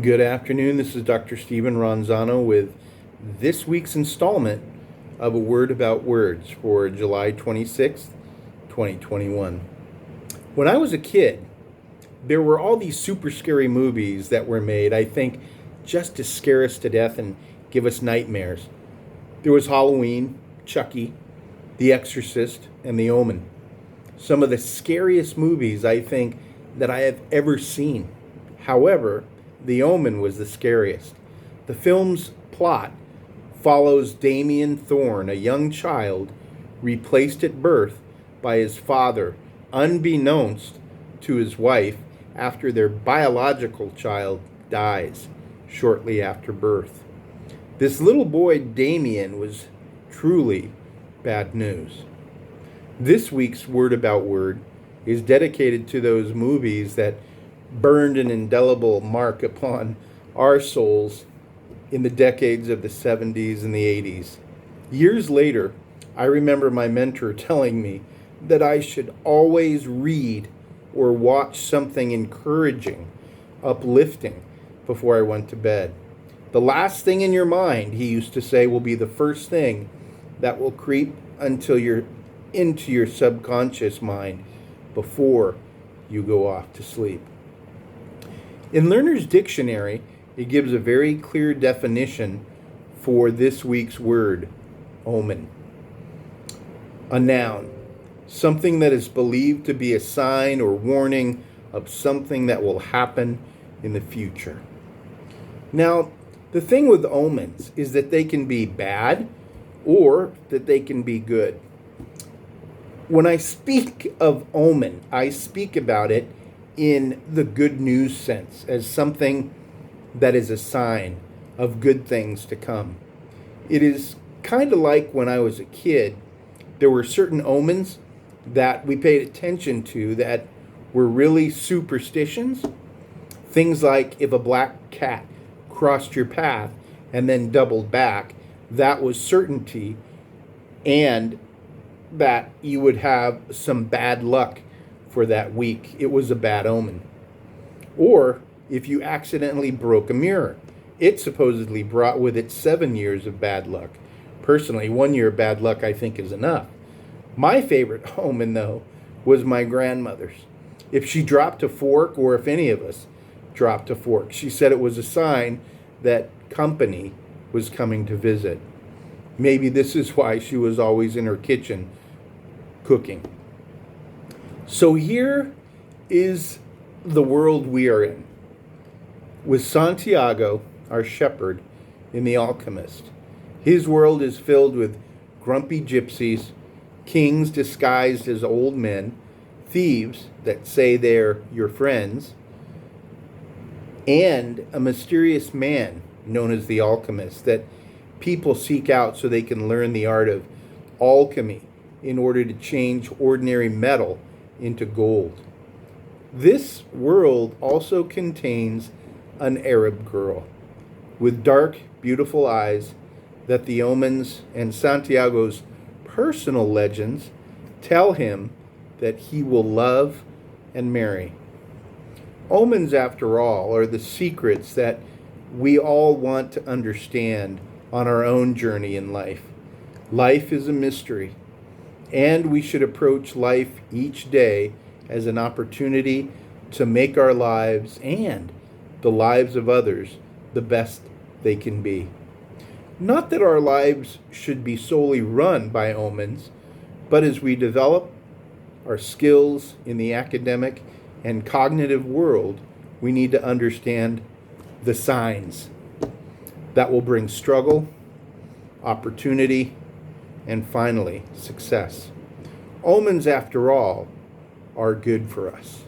Good afternoon. This is Dr. Stephen Ronzano with this week's installment of A Word About Words for July 26th, 2021. When I was a kid, there were all these super scary movies that were made, I think, just to scare us to death and give us nightmares. There was Halloween, Chucky, The Exorcist, and The Omen. Some of the scariest movies, I think, that I have ever seen. However, The Omen was the scariest. The film's plot follows Damien Thorne, a young child replaced at birth by his father, unbeknownst to his wife, after their biological child dies shortly after birth. This little boy, Damien, was truly bad news. This week's Word About Word is dedicated to those movies that burned an indelible mark upon our souls in the decades of the 70s and the 80s. Years later, I remember my mentor telling me that I should always read or watch something encouraging, uplifting before I went to bed. The last thing in your mind, he used to say, will be the first thing that will creep until you're into your subconscious mind before you go off to sleep. In Learner's Dictionary, it gives a very clear definition for this week's word, omen. A noun, something that is believed to be a sign or warning of something that will happen in the future. Now, the thing with omens is that they can be bad or that they can be good. When I speak of omen, I speak about it in the good news sense, as something that is a sign of good things to come. It is kind of like when I was a kid, there were certain omens that we paid attention to that were really superstitions. Things like if a black cat crossed your path and then doubled back, that was certainty, and that you would have some bad luck for that week. It was a bad omen. Or if you accidentally broke a mirror, it supposedly brought with it 7 years of bad luck. Personally, 1 year of bad luck I think is enough. My favorite omen, though, was my grandmother's. If she dropped a fork, or if any of us dropped a fork, she said it was a sign that company was coming to visit. Maybe this is why she was always in her kitchen cooking. So here is the world we are in, with Santiago, our shepherd, in The Alchemist. His world is filled with grumpy gypsies, kings disguised as old men, thieves that say they're your friends, and a mysterious man known as the Alchemist that people seek out so they can learn the art of alchemy in order to change ordinary metal into gold. This world also contains an Arab girl with dark, beautiful eyes that the omens and Santiago's personal legends tell him that he will love and marry. Omens, after all, are the secrets that we all want to understand on our own journey in life. Life is a mystery, and we should approach life each day as an opportunity to make our lives and the lives of others the best they can be. Not that our lives should be solely run by omens, but as we develop our skills in the academic and cognitive world, we need to understand the signs that will bring struggle, opportunity, and finally, success. Omens, after all, are good for us.